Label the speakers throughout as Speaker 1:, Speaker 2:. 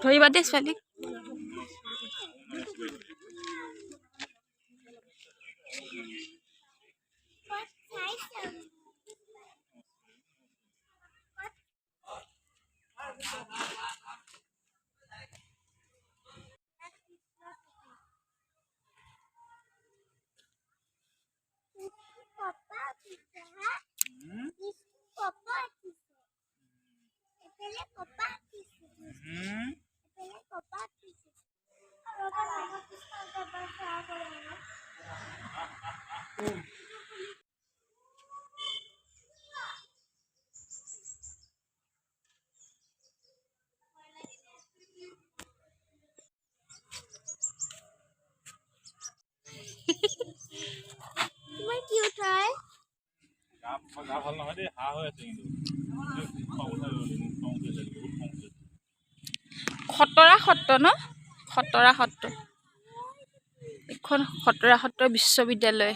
Speaker 1: ধৰিবা দেই ছোৱালীক খতৰা সত্ৰ ন খতৰা সত্ৰ এখন খতৰা সত্ৰ বিশ্ববিদ্যালয়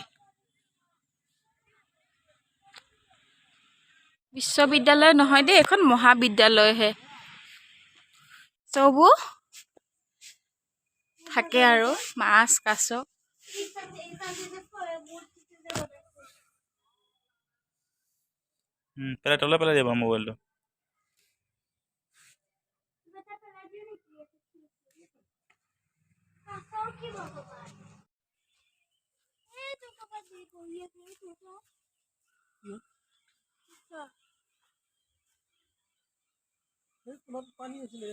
Speaker 1: নহয় দেই এখন মহাবিদ্যালয়হে চবো থাকে আৰু মাছ কাছ
Speaker 2: পেলাই তলে পেলাই দিব মোবাইলটো
Speaker 3: পানী আছিলে